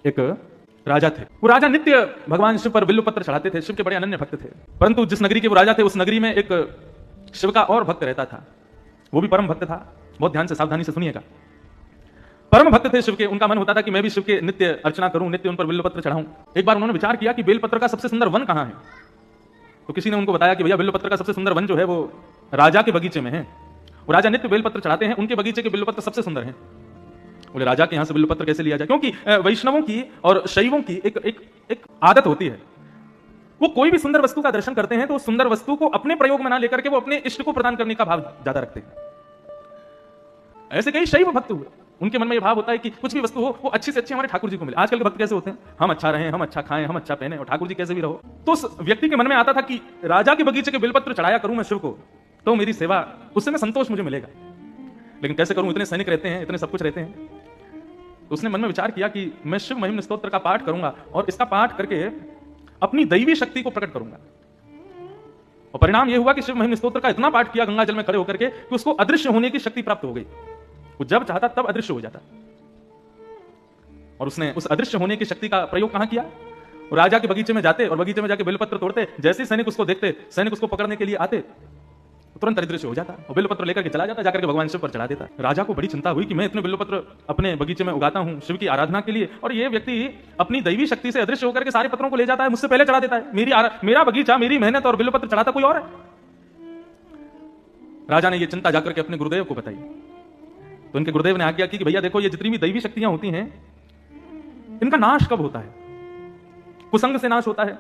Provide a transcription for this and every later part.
एक राजा थे। वो राजा नित्य भगवान शिव पर बिल्व पत्र चढ़ाते थे, शिव के बड़े अनन्य भक्त थे। परंतु जिस नगरी के वो राजा थे उस नगरी में एक शिव का और भक्त रहता था, वो भी परम भक्त था। बहुत ध्यान से सावधानी से सुनिएगा। परम भक्त थे शिव के, उनका मन होता था कि मैं भी शिव के नित्य अर्चना करूं, नित्य उन पर बिल्व पत्र चढ़ाऊं। एक बार उन्होंने विचार किया कि बेलपत्र का सबसे सुंदर वन कहां है। तो किसी ने उनको बताया कि भैया बिल्व पत्र का सबसे सुंदर वन जो है वो राजा के बगीचे में है। वो राजा नित्य बेलपत्र चढ़ाते हैं, उनके बगीचे के बिल्वपत्र सबसे सुंदर हैं। बोले राजा के यहां से बिल्वपत्र कैसे लिया जाए, क्योंकि वैष्णवों की और शैवों की एक आदत होती है, वो कोई भी सुंदर वस्तु का दर्शन करते हैं तो उस सुंदर वस्तु को अपने प्रयोग में ना लेकर के वो अपने इष्ट को प्रदान करने का भाव ज्यादा रखते हैं। ऐसे कई शैव भक्त हुए, उनके मन में यह भाव होता है कि कुछ भी वस्तु हो वो अच्छी से अच्छी हमारे ठाकुर जी को मिले। आजकल के भक्त कैसे होते हैं, हम अच्छा रहें, हम अच्छा खाएं, हम अच्छा पहने और ठाकुर जी कैसे भी रहो। तो उस व्यक्ति के मन में आता था कि राजा के बगीचे के बिल्वपत्र चढ़ाया करूं मैं शिव को, तो मेरी सेवा उससे मैं संतोष मुझे मिलेगा। लेकिन कैसे करूं, इतने सैनिक रहते हैं, इतने सब कुछ रहते हैं। तो उसने मन में विचार किया कि मैं शिव महिम्न स्तोत्र का पाठ करूंगा और इसका पाठ करके अपनी दैवी शक्ति को प्रकट करूंगा। और परिणाम यह हुआ कि शिव महिम्न स्तोत्र का इतना पाठ किया गंगा जल में खड़े होकर के कि उसको अदृश्य होने की शक्ति प्राप्त हो गई। वो जब चाहता तब अदृश्य हो जाता। और उसने उस अदृश्य होने की शक्ति का प्रयोग कहां किया, वो राजा के बगीचे में जाते और बगीचे में जाके बेलपत्र तोड़ते। जैसे ही सैनिक उसको देखते, सैनिक उसको पकड़ने के लिए आते, तुरंत अदृश्य हो जाता और बिल्वपत्र लेकर के चला जाता, जाकर के भगवान शिव पर चढ़ा देता। राजा को बड़ी चिंता हुई कि मैं इतने बिल्वपत्र अपने बगीचे में उगाता हूं शिव की आराधना के लिए, और ये व्यक्ति अपनी दैवी शक्ति से अदृश्य होकर के सारे पत्रों को ले जाता है, मुझसे पहले चढ़ा देता है। मेरा बगीचा, मेरी मेहनत और बिल्वपत्र चढ़ाता कोई और है। राजा ने यह चिंता जाकर के अपने गुरुदेव को बताई। तो उनके गुरुदेव ने आज्ञा की कि भैया देखो, ये जितनी भी दैवी शक्तियां होती हैं इनका नाश कब होता है, कुसंग से नाश होता है,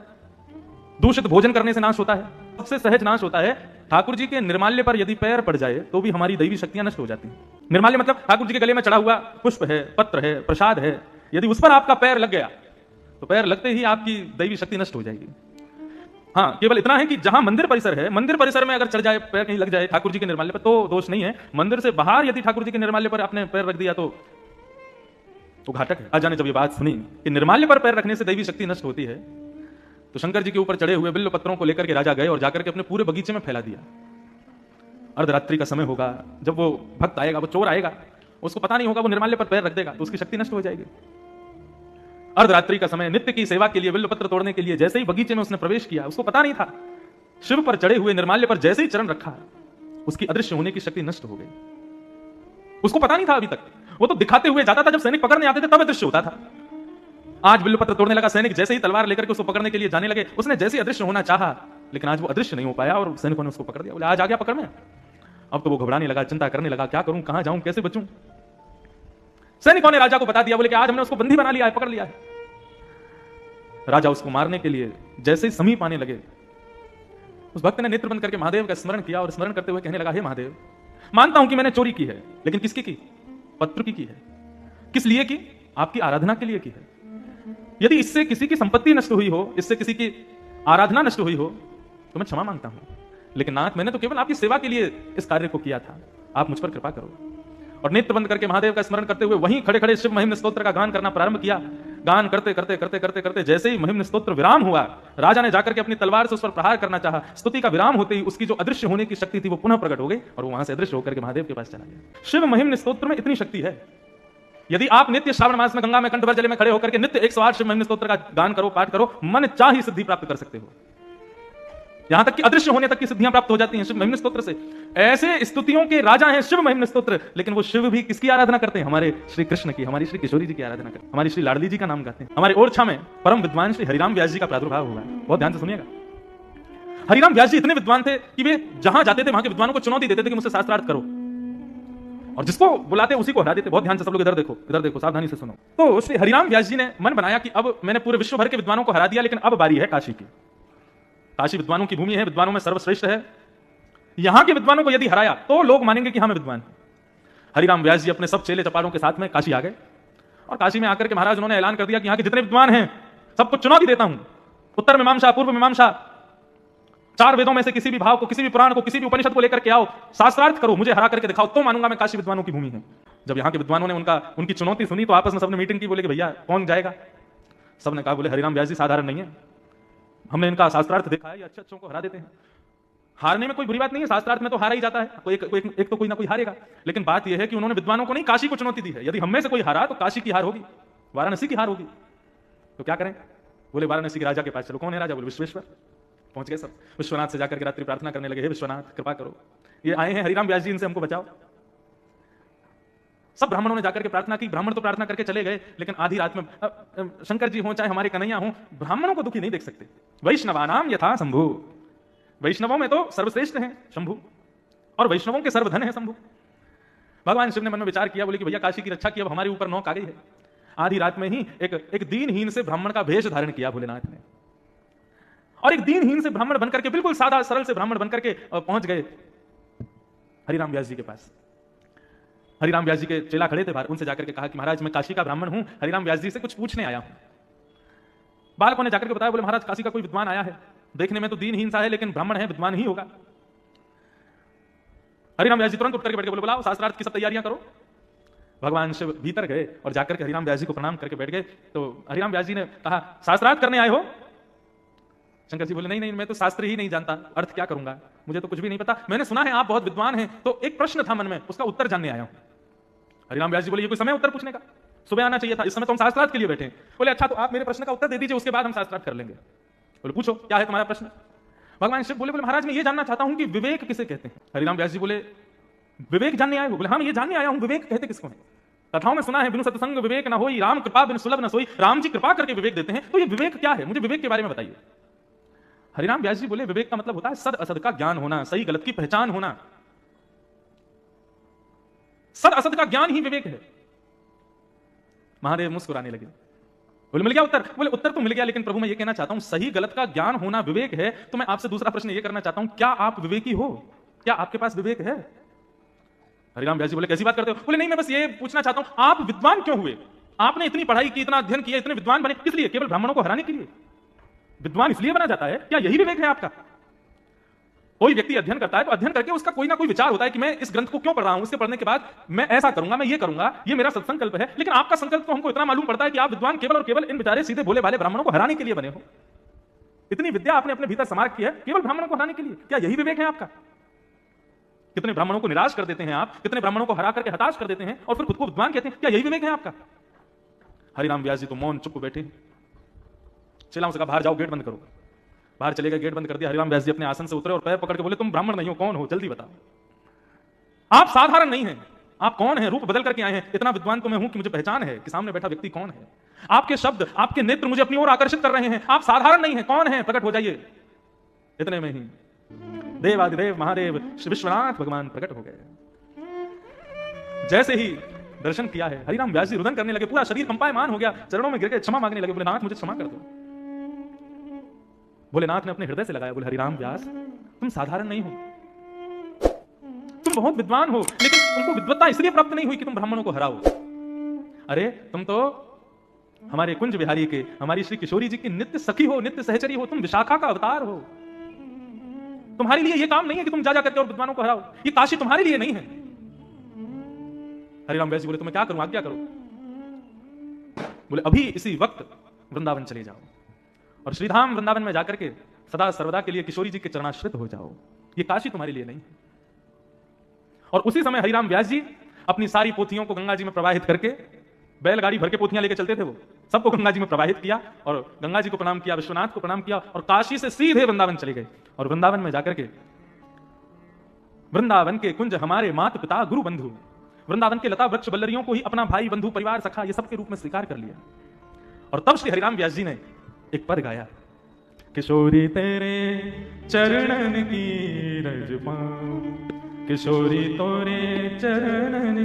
दूषित भोजन करने से नाश होता है, सबसे सहज नाश होता है ठाकुर जी के निर्माल्य पर यदि पैर पड़ जाए तो भी हमारी दैवी शक्तियां नष्ट हो जाती हैं। निर्माल्य मतलब ठाकुर जी के गले में चढ़ा हुआ पुष्प है, पत्र है, प्रसाद है, यदि उस पर आपका पैर लग गया तो पैर लगते ही आपकी दैवी शक्ति नष्ट हो जाएगी। हाँ, केवल इतना है कि जहां मंदिर परिसर है, मंदिर परिसर में अगर चढ़ जाए, पैर कहीं लग जाए ठाकुर जी के निर्माल्य पर तो दोष नहीं है। मंदिर से बाहर यदि ठाकुर जी के निर्माल्य पर आपने पैर रख दिया तो घातक है। राजा ने जब ये बात सुनी कि निर्माल्य पर पैर रखने से दैवी शक्ति नष्ट होती है, तो शंकर जी के ऊपर चढ़े हुए बिल्व पत्रों को लेकर के राजा गए और जाकर के अपने पूरे बगीचे में फैला दिया। अर्धरात्रि का समय होगा, जब वो भक्त आएगा, वो चोर आएगा, उसको पता नहीं होगा, वो निर्माल्य पर पैर रख देगा तो उसकी शक्ति नष्ट हो जाएगी। अर्धरात्रि का समय, नित्य की सेवा के लिए, बिल्व पत्र तोड़ने के लिए जैसे ही बगीचे में उसने प्रवेश किया, उसको पता नहीं था, शिव पर चढ़े हुए निर्माल्य पर जैसे ही चरण रखा, उसकी अदृश्य होने की शक्ति नष्ट हो गई। उसको पता नहीं था अभी तक, वो तो दिखाते हुए जाता था, जब सैनिक पकड़ने आते थे तब अदृश्य होता था। आज बिल्व पत्र तोड़ने लगा सैनिक, जैसे ही तलवार लेकर के उसको पकड़ने के लिए जाने लगे, उसने जैसे ही अदृश्य होना चाहा, लेकिन आज वो अदृश्य नहीं हो पाया और सैनिकों ने उसको पकड़ दिया। बोले आज आ गया पकड़ में। अब तो वो घबराने लगा, चिंता करने लगा, क्या करूं, कहां जाऊं, कैसे बचूं। सैनिकों ने राजा को बता दिया, बोले कि आज हमने उसको बंदी बना लिया है, पकड़ लिया है। राजा उसको मारने के लिए जैसे ही समीप आने लगे, उस भक्त ने नेत्र बंद करके महादेव का स्मरण किया और स्मरण करते हुए कहने लगा, हे महादेव, मानता हूं कि मैंने चोरी की है, लेकिन किसकी की? पत्र की है। किस लिए की? आपकी आराधना के लिए की है। यदि इससे किसी की संपत्ति नष्ट हुई हो, इससे किसी की आराधना नष्ट हुई हो तो मैं क्षमा मांगता हूं, लेकिन नाथ मैंने तो केवल आपकी सेवा के लिए इस कार्य को किया था, आप मुझ पर कृपा करो। और नेत्र बंद करके महादेव का स्मरण करते हुए वहीं खड़े खड़े शिव महिम्न स्तोत्र का गान करना प्रारंभ किया। गान करते करते करते करते करते जैसे ही महिम्न स्तोत्र विराम हुआ, राजा ने जाकर के अपनी तलवार से उस पर प्रहार करना चाहा। स्तुति का विराम होते ही उसकी जो अदृश्य होने की शक्ति थी वो पुनः प्रकट हो गई और वो वहां से अदृश्य होकर के महादेव के पास चला गया। शिव महिम्न स्तोत्र में इतनी शक्ति है, यदि आप नित्य श्रावण मास में गंगा में कंठ भर जल में खड़े होकर के नित्य 108 शिव महिम्न स्तोत्र का गान करो, पाठ करो, मन चाही सिद्धि प्राप्त कर सकते हो। यहां तक कि अदृश्य होने तक की सिद्धियां प्राप्त हो जाती हैं शिव महिम्न स्तोत्र से। ऐसे स्तुतियों के राजा हैं शिव महिम्न स्तोत्र, लेकिन वो शिव भी किसकी आराधना करते हैं? हमारे श्री कृष्ण की, हमारी श्री किशोरी जी की आराधना करते हैं, हमारी श्री लाडली जी का नाम गाते हैं। हमारे ओरछा में परम विद्वान श्री हरिराम व्यास जी का प्रादुर्भाव हुआ है, बहुत ध्यान से सुनिएगा। हरिराम व्यास जी इतने विद्वान थे कि वे जहां जाते थे वहां के विद्वानों को चुनौती देते थे कि मुझसे शास्त्रार्थ करो, और जिसको बुलाते उसी को हरा देते। बहुत ध्यान से सब लोग इधर देखो, सावधानी से सुनो। तो श्री हरिराम व्यास जी ने मन बनाया कि अब मैंने पूरे विश्व भर के विद्वानों को हरा दिया, लेकिन अब बारी है काशी की। काशी विद्वानों की भूमि है, विद्वानों में सर्वश्रेष्ठ है। यहां के विद्वानों को यदि हराया तो लोग मानेंगे कि हम विद्वान। हरिराम व्यास जी अपने सब चेले चपालों के साथ में काशी आ गए और काशी में आकर के महाराज उन्होंने ऐलान कर दिया कि यहां के जितने विद्वान हैं सबको चुनौती देता हूं। उत्तर मीमांसा, पूर्व मीमांसा, 4 वेदों में से किसी भी भाव को, किसी भी पुराण को, किसी भी उपनिषद को लेकर के आओ, शास्त्रार्थ करो, मुझे हरा करके दिखाओ, तो मानूंगा मैं काशी विद्वानों की भूमि है। जब यहाँ के विद्वानों ने उनकी चुनौती सुनी तो आपस में सबने मीटिंग की, बोले कि भैया कौन जाएगा? सबने कहा, बोले हरिराम व्यास जी साधारण नहीं है, हमने इनका शास्त्रार्थ देखा है, ये अच्छे अच्छों को हरा देते हैं। हारने में कोई बुरी बात नहीं है, शास्त्रार्थ में तो हारा ही जाता है, एक तो कोई ना कोई हारेगा। लेकिन बात यह है कि उन्होंने विद्वानों को नहीं, काशी को चुनौती दी है। यदि हम में से कोई हारा तो काशी की हार होगी, वाराणसी की हार होगी। तो क्या करें? बोले वाराणसी के राजा के पास चलो। कौन है राजा? बोले विश्वेश्वर। पहुंच गए सब। विश्वनाथ से जाकर के रात्रि प्रार्थना करने लगे, हे विश्वनाथ कृपा करो, ये आए हैं हरिराम व्यास जी, इनसे हमको बचाओ। सब ब्राह्मणों ने जाकर के प्रार्थना की। ब्राह्मण तो प्रार्थना करके चले गए, लेकिन आधी रात में शंकर जी हो चाहे हमारे कन्हैया हो, ब्राह्मणों को दुखी नहीं देख सकते। वैष्णवानाम यथा शंभु, वैष्णवों में तो सर्वश्रेष्ठ हैं शंभु, और वैष्णवों के सर्वधन है शंभु। भगवान शिव ने मन में विचार किया, बोले कि भैया काशी की रक्षा की, अब हमारे ऊपर नौक आ गई है। आधी रात में ही एक दीनहीन से ब्राह्मण का भेष धारण किया भोलेनाथ ने, और एक दीनहीन से ब्राह्मण बनकर के, बिल्कुल सादा सरल से ब्राह्मण बनकर के पहुंच गए हरिराम व्यास जी के पास। हरिराम व्यास जी के चेला खड़े थे बाहर, उनसे जाकर के कहा कि महाराज मैं काशी का ब्राह्मण हूं, हरिराम व्यास जी से कुछ पूछने आया हूं। बालकों ने जाकर के बताया, बोले महाराज काशी का कोई विद्वान आया है, देखने में तो दीनहीन सा है लेकिन ब्राह्मण है, विद्वान ही होगा। हरिराम व्यास जी तुरंत उठ करके बैठ के बोले बुलाओ, शास्त्रार्थ की सब तैयारियां करो। भगवान शिव भीतर गए और जाकर के हरिराम व्यास जी को प्रणाम करके बैठ गए। तो हरिराम व्यास जी ने कहा, शास्त्रार्थ करने आए हो? शंकर जी बोले नहीं नहीं, मैं तो शास्त्र ही नहीं जानता, अर्थ क्या करूंगा, मुझे तो कुछ भी नहीं पता। मैंने सुना है आप बहुत विद्वान हैं, तो एक प्रश्न था मन में, उसका उत्तर जानने आया हूं। हरिराम व्यास जी बोले ये कोई समय उत्तर पूछने का? सुबह आना चाहिए था, इस समय तो हम शास्त्रार्थ के लिए बैठे हैं। बोले अच्छा, तो आप मेरे प्रश्न का उत्तर दे दीजिए, उसके बाद हम शास्त्रार्थ कर लेंगे। बोले पूछो क्या है तुम्हारा प्रश्न? भगवान शिव बोले महाराज मैं ये जानना चाहता हूं कि विवेक किसे कहते हैं? हरिराम व्यास जी बोले विवेक जानने आए हो? बोले हाँ मैं ये जानने आया हूं, विवेक कहते किसको है? कथाओं में सुना है बिनु सत्संग विवेक न होई, राम कृपा बिनु सुलभ न सोई। राम जी कृपा करके विवेक देते हैं, तो ये विवेक क्या है? मुझे विवेक के बारे में बताइए। हरिराम व्यास जी बोले विवेक का मतलब होता है सद असद का ज्ञान होना, सही गलत की पहचान होना। सद असद का ज्ञान ही विवेक है। महादेव मुस्कुराने लगे, बोले मिल गया उत्तर? बोले उत्तर तो मिल गया, लेकिन प्रभु मैं ये कहना चाहता हूं सही गलत का ज्ञान होना विवेक है, तो मैं आपसे दूसरा प्रश्न ये करना चाहता हूं, क्या आप विवेकी हो? क्या आपके पास विवेक है? हरिराम व्यास जी बोले कैसी बात करते हो? बोले नहीं मैं बस ये पूछना चाहता हूं आप विद्वान क्यों हुए? आपने इतनी पढ़ाई की, इतना अध्ययन किया, इतने विद्वान बने किस लिए? केवल ब्राह्मणों को हराने के लिए? विद्वान इसलिए बना जाता है? क्या यही विवेक है आपका? कोई व्यक्ति अध्ययन करता है तो अध्ययन करके उसका कोई ना कोई विचार होता है कि मैं इस ग्रंथ को क्यों पढ़ रहा हूं, इसके पढ़ने के बाद मैं ऐसा करूंगा, मैं ये करूंगा, ये मेरा सत्संकल्प है। लेकिन आपका संकल्प तो हमको इतना मालूम पड़ता है कि आप विद्वान केवल और केवल इन बेचारे सीधे भोले भाले ब्राह्मणों को हराने के लिए बने हो। इतनी विद्या आपने अपने भीतर समा रखी है केवल ब्राह्मणों को हराने के लिए। क्या यही विवेक है आपका? कितने ब्राह्मणों को निराश कर देते हैं आप, कितने ब्राह्मणों को हरा करके हताश कर देते हैं और फिर खुद को विद्वान कहते हैं। क्या यही विवेक है आपका? हरिराम व्यास जी तो मौन चुप बैठे। चेलाओं से कहा बाहर जाओ, गेट बंद करो। बाहर चले गए, गेट बंद कर दिया। हरिराम व्यास जी अपने आसन से उतरे और पैर पकड़ के बोले तुम ब्राह्मण नहीं हो, कौन हो? जल्दी बताओ। आप साधारण नहीं हैं, आप कौन हैं? रूप बदल करके आए हैं। इतना विद्वान तो मैं हूं कि मुझे पहचान है कि सामने बैठा व्यक्ति कौन है। आपके शब्द, आपके नेत्र मुझे अपनी ओर आकर्षित कर रहे हैं। आप साधारण नहीं हैं, कौन है? प्रकट हो जाइए। इतने में ही देवादिदेव महादेव विश्वनाथ भगवान प्रकट हो गए। जैसे ही दर्शन किया है, हरिराम व्यास जी रुदन करने लगे, पूरा शरीर कंपायमान हो गया, चरणों में गिर गए, क्षमा मांगने लगे। बोले नाथ मुझे क्षमा कर दो। भोलेनाथ ने अपने हृदय से लगाया, बोले हरिराम व्यास तुम साधारण नहीं हो, तुम बहुत विद्वान हो, लेकिन तुमको विद्वत्ता इसलिए प्राप्त नहीं हुई कि तुम ब्राह्मणों को हराओ। अरे तुम तो हमारे कुंज बिहारी के, हमारी श्री किशोरी जी की नित्य सखी हो, नित्य सहचरी हो, तुम विशाखा का अवतार हो। तुम्हारे लिए यह काम नहीं है कि तुम जा करके और विद्वानों को हराओ, ये काशी तुम्हारे लिए नहीं है। हरिराम व्यास जी बोले तो मैं क्या करूं, आज्ञा करो। बोले अभी इसी वक्त वृंदावन चले जाओ और श्रीधाम वृंदावन में जाकर के सदा सर्वदा के लिए किशोरी जी के चरणाश्रित हो जाओ, ये काशी तुम्हारे लिए नहीं है। और उसी समय हरिराम व्यास जी अपनी सारी पोथियों को गंगा जी में प्रवाहित करके, बैलगाड़ी भर के पोथियां लेके चलते थे वो, सबको गंगा जी में प्रवाहित किया और गंगा जी को प्रणाम किया, विश्वनाथ को प्रणाम किया और काशी से सीधे वृंदावन चले गए। और वृंदावन में जाकर के वृंदावन के कुंज हमारे माता पिता गुरु बंधु, वृंदावन के लता वृक्ष बल्लरियों को ही अपना भाई बंधु परिवार सखा ये सबके रूप में स्वीकार कर लिया। और तब श्री हरिराम व्यास जी ने एक पद गाया, किशोरी तेरे चरणन की रज पाऊं, किशोरी तोरे चरणन